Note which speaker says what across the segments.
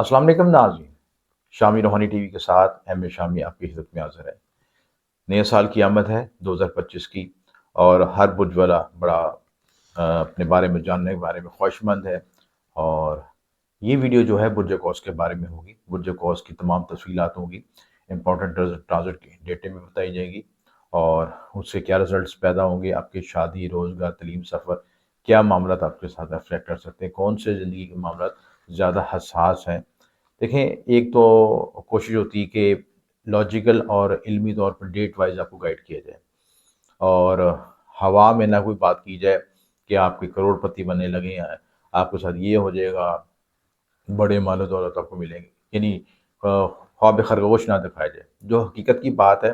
Speaker 1: अस्सलाम वालेकुम नाज़रीन। शामी रूहानी टीवी के साथ एम ए शामी आपकी खिदमत में हाज़िर है। नए साल की आमद है 2025 की, और हर बुर्ज वाला बड़ा अपने बारे में जानने के बारे में ख्वाहिशमंद है। और ये वीडियो जो है बुर्ज कौस के बारे में होगी। बुर्ज कौस की तमाम तफसीलात होंगी, इंपॉर्टेंट ट्रांजिट की डेटें भी बताई जाएगी, और उससे क्या रिजल्ट्स पैदा होंगे, आपकी शादी, रोज़गार, तलीम, सफ़र, क्या मामला आपके साथ अफेक्ट कर सकते हैं, कौन से ज़िंदगी के मामला ज़्यादा हसास हैं। देखें, एक तो कोशिश होती है कि लॉजिकल और इल्मी तौर पर डेट वाइज आपको गाइड किया जाए, और हवा में ना कोई बात की जाए कि आपके करोड़पति बनने लगे हैं, आपके साथ ये हो जाएगा, बड़े मालो दौलत आपको मिलेंगे, यानी ख्वाब खरगोश ना दिखाया जाए। जो हकीकत की बात है,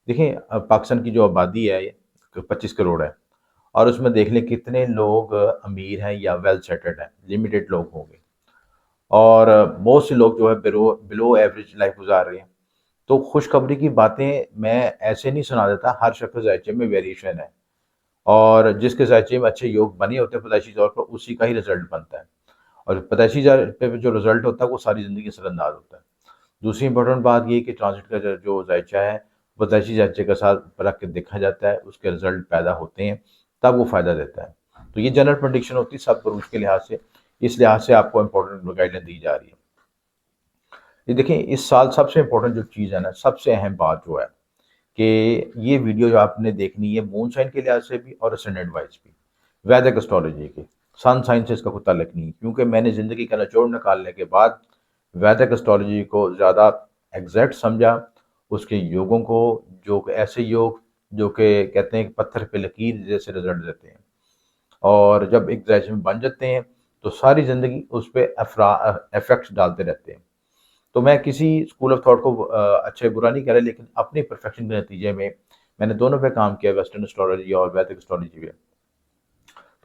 Speaker 1: देखें, पाकिस्तान की जो आबादी है ये 25 करोड़ है, और उसमें देख लें कितने लोग अमीर हैं या वेल सेटल्ड हैं, लिमिटेड लोग होंगे, और बहुत से लोग जो है बिलो बिलो एवरेज लाइफ गुजार रहे हैं। तो खुशखबरी की बातें मैं ऐसे नहीं सुना देता, हर शख्स के जायचे में वेरिएशन है, और जिसके जायचे में अच्छे योग बने होते हैं पैदाइशी तौर पर, उसी का ही रिजल्ट बनता है, और पैदाइशी पे जो रिजल्ट होता है वो सारी ज़िंदगी असरअंदाज होता है। दूसरी इंपॉर्टेंट बात ये है कि ट्रांजिट का जो जायचा है, पैदाइशी जायचे के साथ रख के देखा जाता है, उसके रिजल्ट पैदा होते हैं, तब वो फ़ायदा देता है। तो ये जनरल प्रडिक्शन होती है सब बरूज के लिहाज से, इस लिहाज से आपको इंपॉर्टेंट गाइडलाइन दी जा रही है। ये देखें, इस साल सबसे इम्पोर्टेंट जो चीज़ है ना, सबसे अहम बात जो है कि ये वीडियो जो आपने देखनी है मून साइन के लिहाज से भी और असेंडेंट वाइज भी, वैदिक एस्ट्रोलॉजी की। सन साइन से इसका कोई ताल्लुक नहीं है, क्योंकि मैंने ज़िंदगी का निचोड़ निकालने के बाद वैदिक एस्ट्रोलॉजी को ज़्यादा एग्जैक्ट समझा, उसके योगों को, जो ऐसे योग जो कि कहते हैं कि पत्थर पे लकीर जैसे रिजल्ट देते हैं, और जब एक दायरे में बन जाते हैं तो सारी ज़िंदगी उस पर इफेक्ट्स डालते रहते हैं। तो मैं किसी स्कूल ऑफ थॉट को अच्छा बुरा नहीं कह रहा, लेकिन अपनी परफेक्शन के नतीजे में मैंने दोनों पे काम किया, वेस्टर्न एस्ट्रोलॉजी और वैदिक एस्ट्रोलॉजी पे।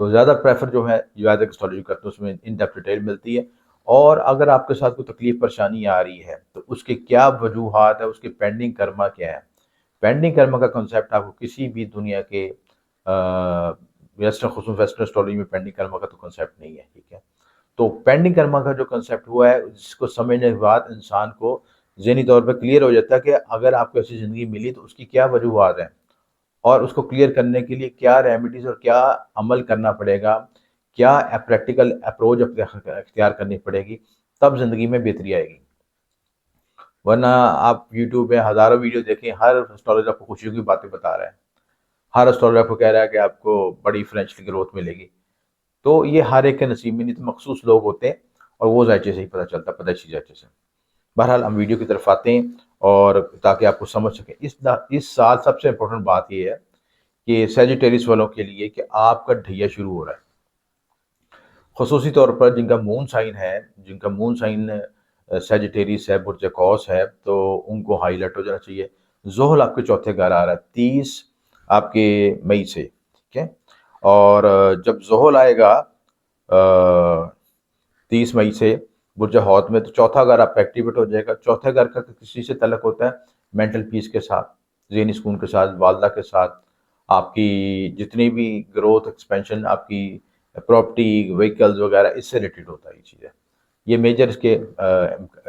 Speaker 1: तो ज़्यादा प्रेफर जो है वैदिक एस्ट्रोलॉजी करते हैं, उसमें इन डेप्थ डिटेल मिलती है। और अगर आपके साथ कोई तकलीफ परेशानी आ रही है तो उसके क्या वजूहात है, उसके पेंडिंग कर्मा क्या है। पेंडिंग कर्मा का कंसेप्ट आपको किसी भी दुनिया के वेस्टर्न, खुसूस वेस्टर्न एस्ट्रोलॉजी में पेंडिंग कर्मा का तो कंसेप्ट नहीं है, ठीक है। तो पेंडिंग कर्मा का जो कंसेप्ट हुआ है, जिसको समझने के बाद इंसान को ज़हनी तौर पे क्लियर हो जाता है कि अगर आपको ऐसी ज़िंदगी मिली तो उसकी क्या वजूहात हैं, और उसको क्लियर करने के लिए क्या रेमेडीज़ और क्या अमल करना पड़ेगा, क्या प्रैक्टिकल अप्रोच अख्तियार करनी पड़ेगी, तब ज़िंदगी में बेहतरी आएगी। वरना आप यूट्यूब में हज़ारों वीडियो देखें, हर एस्ट्रोलॉजर आपको खुशियों की बातें बता रहा है, हर एस्ट्रोलॉजर आपको कह रहा है कि आपको बड़ी फाइनेंशियल ग्रोथ मिलेगी। तो ये हर एक के नसीब में नहीं, तो मखसूस लोग होते हैं, और वो जायचे से ही पता चलता है, पैदाइशी जायचे से। बहरहाल हम वीडियो की तरफ आते हैं, और ताकि आपको समझ सकें, इस साल सबसे इम्पोर्टेंट बात ये है कि सैजिटेरियस वालों के लिए कि आपका ढैया शुरू हो रहा है। खसूसी तौर पर जिनका मून साइन है, जिनका मून साइन सैजिटेरियस है, बुर्ज कौस है, तो उनको हाईलाइट हो जाना चाहिए। जोहल आपके चौथे घर आ रहा है 30 आपके मई से, ठीक है। और जब जोहल आएगा 30 मई से बुर्ज हौत में, तो चौथा घर आपका एक्टिवेट हो जाएगा। चौथे घर का किसी से तल्लक होता है मेंटल पीस के साथ, ज़हनी सुकून के साथ, वालदा के साथ, आपकी जितनी भी ग्रोथ एक्सपेंशन, आपकी प्रॉपर्टी, व्हीकल्स वगैरह, इससे रिलेटेड होता है ये चीज़ें। ये मेजर इसके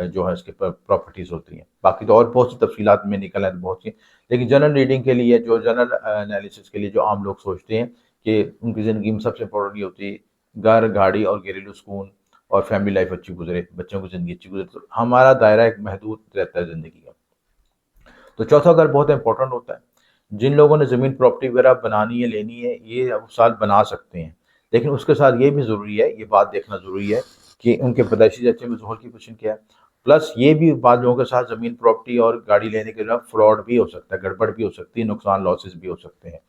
Speaker 1: जो है इसके प्रॉपर्टीज़ होती हैं। बाकी तो और बहुत सी तफसीलात में निकल आए तो बहुत सी, लेकिन जनरल रीडिंग के लिए, जो जनरल एनालिसिस के लिए जो आम लोग सोचते हैं कि उनकी ज़िंदगी में सबसे इम्पोर्टेंट ये होती है घर, गाड़ी और घरेलू सुकून, और फैमिली लाइफ अच्छी गुजरे, बच्चों की ज़िंदगी अच्छी गुजरे, तो हमारा दायरा एक महदूद रहता है ज़िंदगी का। तो चौथा घर बहुत इंपॉर्टेंट होता है। जिन लोगों ने ज़मीन प्रॉपर्टी वगैरह बनानी है, लेनी है, ये अब साल बना सकते हैं, लेकिन उसके साथ ये भी ज़रूरी है, ये बात देखना ज़रूरी है कि उनके पैदाइशी जायचे में ज़ुहल की पोजीशन क्या है। प्लस ये भी बाद लोगों के साथ ज़मीन प्रॉपर्टी और गाड़ी लेने के लिए फ्रॉड भी हो सकता है, गड़बड़ भी हो सकती है, नुकसान लॉसेस भी हो सकते हैं।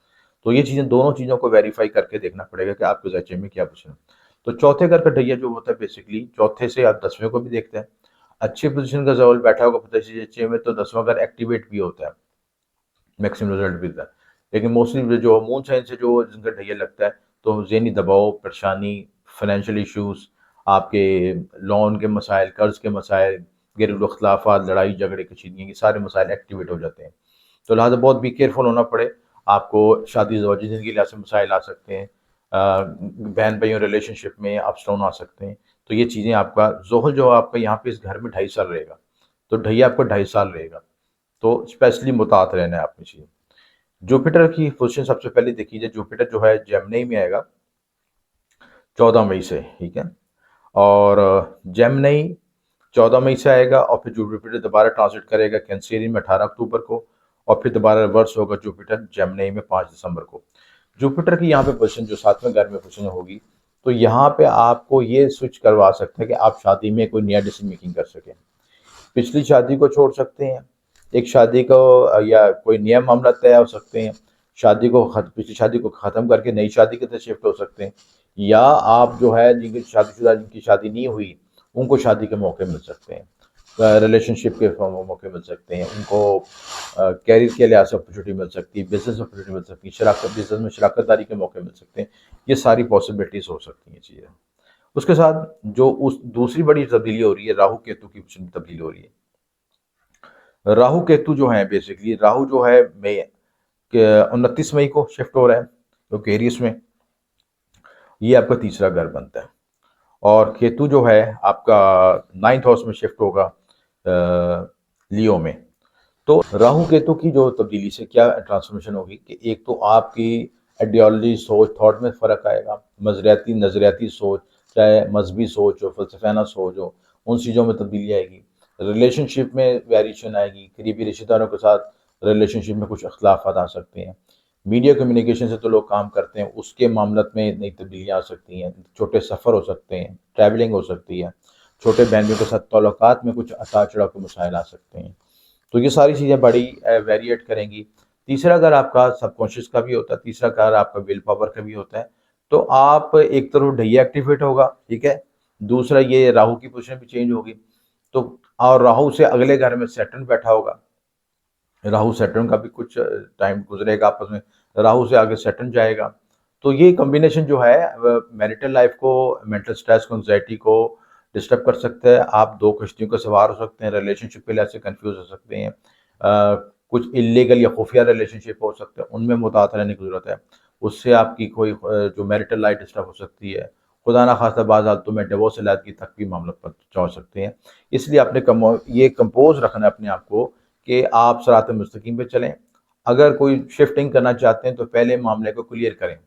Speaker 1: तो ये चीज़ें, दोनों चीज़ों को वेरीफाई करके देखना पड़ेगा कि आपके जायचे में क्या पोजीशन है। तो चौथे घर का ढैया जो होता है, बेसिकली चौथे से आप 10वें को भी देखते हैं। अच्छी पोजीशन का ज़ोल बैठा होगा पैदाइशी जायचे में, तो 10वां घर एक्टिवेट भी होता है, मैक्सिमम रिजल्ट भी था। लेकिन मोस्टली जो मून साइन से जो जिनका ढैया लगता है, तो ज़हनी दबाव, परेशानी, फाइनेंशियल इश्यूज़, आपके लोन के मसाइल, कर्ज़ के मसाइल, घरेलू अख्तिलाफ़ात, लड़ाई झगड़े, कशीदगी, ये सारे मसाइल एक्टिवेट हो जाते हैं। तो लिहाजा बहुत बी केयरफुल होना पड़े। आपको शादी ज़वाजी ज़िंदगी के लिहाज से मसाइल आ सकते हैं, बहन भाइयों रिलेशनशिप में अप्स डाउन आ सकते हैं। तो ये चीज़ें आपका ज़ोहल जो आपका यहाँ पे इस घर में 2.5 साल रहेगा, तो ढैया आपका 2.5 साल रहेगा, तो स्पेशली मुतात रहना है आपने चीज़ें। जुपिटर की पोजीशन सबसे पहले देखी जाए, जुपिटर जो है जेमिनी में आएगा 14 मई से, ठीक है। और जेमिनी 14 मई से आएगा और फिर जुपिटर दोबारा ट्रांजिट करेगा कैंसेरियन में 18 अक्टूबर को, और फिर दोबारा रिवर्स होगा जुपिटर जेमिनी में 5 दिसंबर को। जुपिटर की यहाँ पे पोजीशन जो 7वें घर में पोजीशन होगी, तो यहाँ पे आपको ये स्विच करवा सकते हैं कि आप शादी में कोई नया डिसीजन मेकिंग कर सकें। पिछली शादी को छोड़ सकते हैं, एक शादी को या कोई नया मामला तय हो सकते हैं, पिछली शादी को ख़त्म करके नई शादी की तरफ शिफ्ट हो सकते हैं, या आप जो है जिनकी शादीशुदा जिनकी शादी नहीं हुई उनको शादी के मौके मिल सकते हैं, रिलेशनशिप के मौके मिल सकते हैं उनको, कैरियर के लिहाज से अपॉर्चुनिटी मिल सकती है, बिजनेस अपॉर्चुनिटी मिल सकती है, शराकत बिजनेस में शराकतदारी के मौके मिल सकते हैं। ये सारी पॉसिबिलिटीज़ हो सकती हैं चीज़ें। उसके साथ जो उस दूसरी बड़ी तब्दीली हो रही है, राहु केतु की तब्दीली हो रही है। राहु केतु जो है बेसिकली, राहु जो है मई 29 मई को शिफ्ट हो रहा है तो एरियस में, ये आपका तीसरा घर बनता है। और केतु जो है आपका 9th हाउस में शिफ्ट होगा लियो में। तो राहु केतु की जो तब्दीली से क्या ट्रांसफॉर्मेशन होगी कि एक तो आपकी आइडियोलॉजी सोच थॉट में फ़र्क आएगा, नज़रियाती सोच, चाहे मजहबी सोच हो, फ़लसफ़ाना सोच हो, उन चीज़ों में तब्दीली आएगी। रिलेशनशिप में वेरिएशन आएगी, करीबी रिश्तेदारों के साथ रिलेशनशिप में कुछ अख्लाफ़ात आ सकते हैं। मीडिया कम्युनिकेशन से तो लोग काम करते हैं, उसके मामलत में नई तब्दीलियाँ आ सकती हैं, छोटे सफ़र हो सकते हैं, ट्रैवलिंग हो सकती है, छोटे बहन के साथ ताल्लुकात में कुछ उतार चढ़ाव के मसाइल आ सकते हैं। तो ये सारी चीज़ें बड़ी वेरिएट करेंगी। तीसरा घर आपका सबकॉन्शियस का भी होता है, तीसरा घर आपका विल पावर का भी होता है। तो आप एक तरफ ढैया एक्टिवेट होगा, ठीक है, दूसरा ये राहु की पोजीशन भी चेंज होगी, तो और राहु से अगले घर में सैटर्न बैठा होगा, राहु सैटर्न का भी कुछ टाइम गुजरेगा आपस में, राहु से आगे सैटर्न जाएगा। तो ये कॉम्बिनेशन जो है मैरिटल लाइफ को, मेंटल स्ट्रेस को, एंग्जाइटी को डिस्टर्ब कर सकता है। आप दो कश्तियों का सवार हो सकते हैं, रिलेशनशिप के लिहाज से कंफ्यूज हो सकते हैं, कुछ इलीगल या खुफिया रिलेशनशिप हो सकते हैं, उनमें मुतात रहने की ज़रूरत है। उससे आपकी कोई जो मैरिटल लाइफ डिस्टर्ब हो सकती है, खुदा ना खास्ता बाज़ हालतों में डिवोर्स अलीहदगी तक भी मामला पहुँचा सकते हैं। इसलिए आपने ये कंपोज रखना है अपने आप को कि आप सिरात मुस्तकीम पे चलें। अगर कोई शिफ्टिंग करना चाहते हैं तो पहले मामले को क्लियर करें,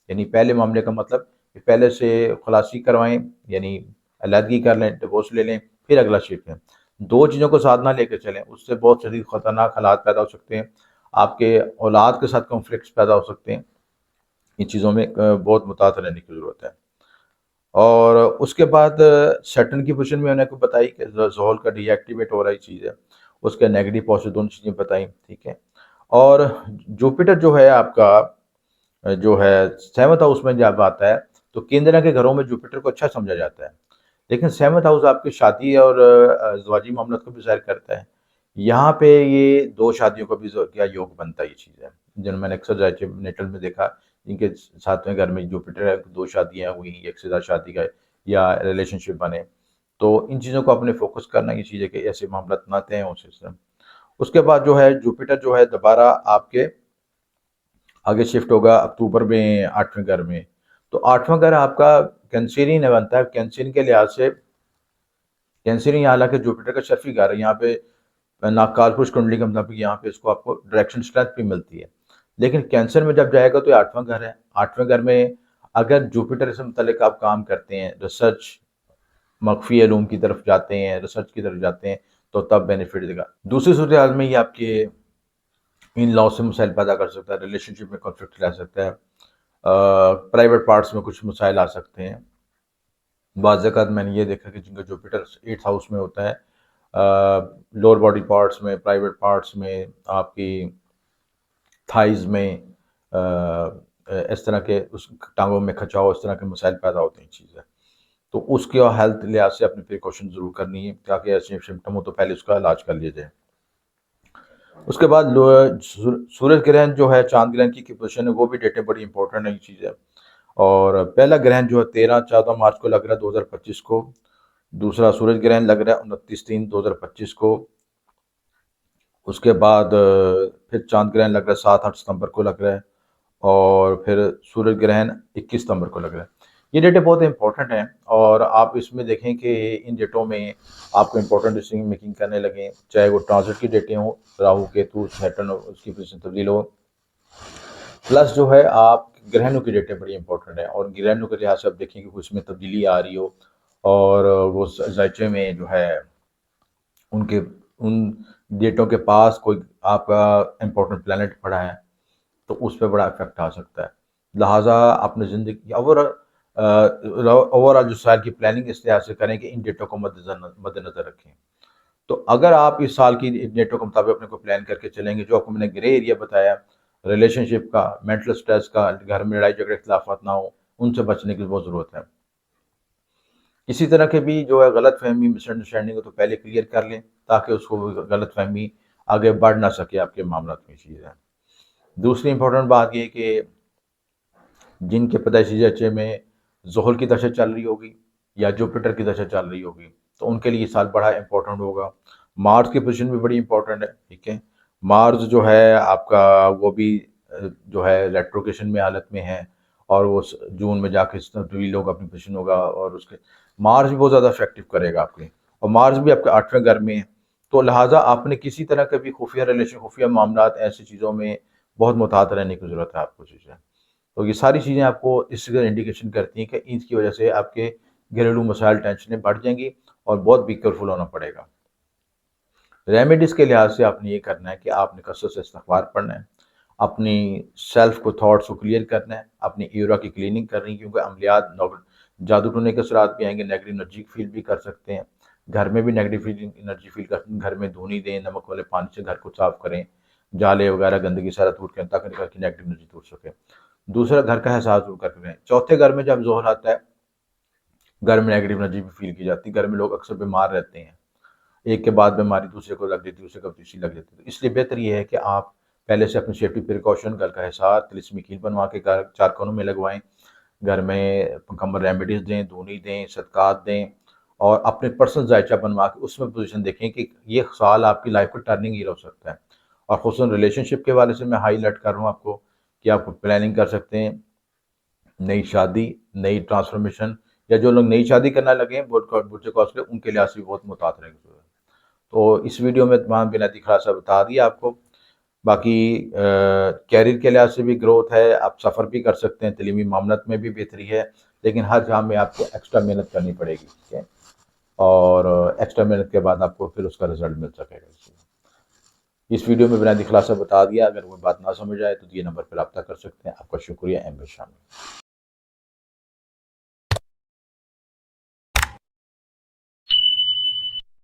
Speaker 1: यानी पहले मामले का मतलब कि पहले से खलासी करवाएं, यानी अलहदगी कर लें, डिवोर्स ले लें, फिर अगला शिफ्ट है। दो चीज़ों को साथ ना लेकर चलें, उससे बहुत शदीद ख़तरनाक हालात पैदा हो सकते हैं, आपके औलाद के साथ कॉन्फ्लिक्ट्स पैदा हो सकते हैं। इन चीज़ों में बहुत मुतात रहने की ज़रूरत है। और उसके बाद सैटर्न की पोजीशन में मैंने आपको बताई कि ज़ोहल का डीएक्टिवेट हो रही चीज़ है, उसके नेगेटिव पॉजिटिव दोनों चीज़ें बताई, ठीक है। और जुपिटर जो है आपका जो है 7th हाउस में जब आता है, तो केंद्र के घरों में जुपिटर को अच्छा समझा जाता है, लेकिन 7th हाउस आपकी शादी और ज़वाजी मामलात को भी ज़ाहिर करता है। यहाँ पे ये 2 शादियों का भी क्या योग बनता है, ये चीज़ है। जिन मैंने अक्सर जाके नेटल में देखा, इनके 7वें घर में जुपिटर है, 2 शादियाँ हुई, एक से ज़्यादा शादी का या रिलेशनशिप बने। तो इन चीज़ों को अपने फ़ोकस करना, ये चीज़ है कि ऐसे मामलात ना तय हों सिस्टम। उसके बाद जो है जुपिटर जो है दोबारा आपके आगे शिफ्ट होगा अक्टूबर में 8वें घर में। तो 8वां घर आपका कैंसेरियन बनता है। कैंसेरियन के लिहाज से कैंसेरियन हालांकि जुपिटर का शर्फी घर है, यहाँ पे नागकालपुरुष कुंडली के मुताबिक यहाँ पे इसको आपको डायरेक्शन स्ट्रेंथ भी मिलती है, लेकिन कैंसर में जब जाएगा तो ये 8वां घर है। 8वें घर में अगर जुपिटर से मुतल्लिक आप काम करते हैं, रिसर्च मख्फी इलूम की तरफ जाते हैं, रिसर्च की तरफ जाते हैं, तो तब बेनिफिट देगा। दूसरी सूरत हाल में ये आपके इन लॉ से मसाइल पैदा कर सकता है, रिलेशनशिप में कॉन्फ्लिक्ट ला सकता है, प्राइवेट पार्ट्स में कुछ मसाइल आ सकते हैं। बाज़ ज़ात मैंने ये देखा कि जिनका जुपिटर 8th हाउस में होता है, लोअर बॉडी पार्ट्स में, प्राइवेट पार्ट्स में, आपकी थाइज़ में इस तरह के उस टाँगों में खिंचाव, इस तरह के मसाइल पैदा होते हैं चीज़ें। तो उसके हेल्थ लिहाज से अपनी प्रिकॉशन ज़रूर करनी है, ताकि ऐसे सिम्पटम हो तो पहले उसका इलाज कर लिया जाए। उसके बाद सूरज ग्रहण जो है, चांद ग्रहण की पोजीशन है, वो भी डेटें बड़ी इंपॉर्टेंट है, ये चीज़ है। और पहला ग्रहण जो है 13-14 मार्च को लग रहा है 2025 को, दूसरा सूरज ग्रहण लग रहा है 29/3/2025 को। उसके बाद फिर चांद ग्रहण लग रहा है 7-8 सितंबर को लग रहा है, और फिर सूरज ग्रहण 21 सितंबर को लग रहा है। ये डेटें बहुत इंपॉर्टेंट हैं और आप इसमें देखें कि इन डेटों में आपको इंपॉर्टेंट डिसीजन मेकिंग करने लगें, चाहे वो ट्रांजिट की डेटें हों, राहु केतु सैटर्न उसकी पोजीशन तब्दील हो, प्लस जो है आप ग्रहणों की डेटें बड़ी इंपॉर्टेंट है और ग्रहणों के लिहाज से आप देखें कि उसमें तब्दीली आ रही हो और वो जायचे में जो है उनके उन डेटों के पास कोई आपका इम्पोर्टेंट प्लैनेट पड़ा है तो उस पर बड़ा इफेक्ट आ सकता है। लिहाजा अपनी ज़िंदगी ओवरऑल जो साल की प्लानिंग इस लिहाज से करें कि इन डेटों को मद्देनजर रखें। तो अगर आप इस साल की डेटों के मुताबिक अपने को प्लान करके चलेंगे, जो आपको मैंने ग्रे एरिया बताया, रिलेशनशिप का, मेंटल स्ट्रेस का, घर में लड़ाई झगड़े इख्तिलाफात ना हो, उनसे बचने की बहुत ज़रूरत है। इसी तरह के भी जो है गलत फहमी मिसअंडरस्टैंडिंग हो तो पहले क्लियर कर लें ताकि उसको गलत फहमी आगे बढ़ ना सके आपके मामला में चीज़ है। दूसरी इंपॉर्टेंट बात ये कि जिनके पैदाइशी ज़रिए में ज़ुहर की दशा चल रही होगी या जुपिटर की दशा चल रही होगी तो उनके लिए ये साल बड़ा इंपॉर्टेंट होगा। मार्स की पोजीशन भी बड़ी इंपॉर्टेंट है, ठीक है। मार्स जो है आपका वो भी जो है रेट्रोकेशन में हालत में है और वो जून में जाके रिवील होगा, अपनी पोजीशन होगा और उसके मार्स भी बहुत ज़्यादा इफेक्टिव करेगा आपके, और मार्स भी आपके 8वें घर में है। तो लिहाजा आपने किसी तरह के भी खुफिया रिलेशन, खुफिया मामला, ऐसी चीज़ों में बहुत मुहतात रहने की ज़रूरत है आपको चीज़ें। तो ये सारी चीज़ें आपको इस तरह इंडिकेशन करती हैं कि इसकी वजह से आपके घरेलू मसाइल, टेंशनें बढ़ जाएंगी और बहुत भी केयरफुल होना पड़ेगा। रेमेडीज़ के लिहाज से आपने ये करना है कि आपने कसरत से इस्तिग़फ़ार पढ़ना है, अपनी सेल्फ को, थॉट्स को क्लियर करना है, अपनी ईरा की क्लीनिंग करनी है क्योंकि अमलियात जादू टोने के असरात भी आएंगे, नेगेटिव एनर्जी फील भी कर सकते हैं। घर में भी नेगेटिव फीलिंग एनर्जी फील करते हैं, घर में धुनी दें, नमक वाले पानी से घर को साफ करें, जाले वगैरह गंदगी सारा दूर करें ताकि घर की नेगेटिव एनर्जी दूर सके। दूसरा, घर का एहसास दूर करके रहें। चौथे घर में जब ज़ोहर आता है, घर में नेगेटिव एनर्जी भी फील की जाती है, घर में लोग अक्सर बीमार रहते हैं, एक के बाद बीमारी दूसरे को लग जाती है, दूसरे को तीसरी लग जाती है। तो इसलिए बेहतर ये है कि आप पहले से अपनी सेफ्टी प्रिकॉशन, घर का एहसास तिलिस्मी कील बनवा के घर 4 कोनों में लगवाएं, घर में मुकम्मल रेमेडीज़ दें, धूनी दें, सदक़ात दें और अपने पर्सनल जायचा बनवा के उसमें पोजीशन देखें कि ये साल आपकी लाइफ का टर्निंग ईयर हो सकता है। और ख़ुसूसन रिलेशनशिप के हवाले से मैं हाईलाइट कर रहा हूँ आपको कि आप प्लानिंग कर सकते हैं, नई शादी, नई ट्रांसफॉर्मेशन, या जो लोग नई शादी करने लगे हैं बुढ़े कौसले, उनके लिहाज से भी बहुत मुहतात रहने की ज़रूरत है। तो इस वीडियो में तमाम बुनियादी खुलासा बता दिया आपको। बाकी कैरियर के लिहाज से भी ग्रोथ है, आप सफ़र भी कर सकते हैं, तलीमी मामलात में भी बेहतरी है, लेकिन हर काम में आपको एक्स्ट्रा मेहनत करनी पड़ेगी, ठीक है। और एक्स्ट्रा मेहनत के बाद आपको फिर उसका रिजल्ट मिल सकेगा। इस वीडियो में बुनियादी खुलासा बता दिया। अगर कोई बात ना समझ आए तो ये नंबर पर रब्ता कर सकते हैं। आपका शुक्रिया। एम शामिल।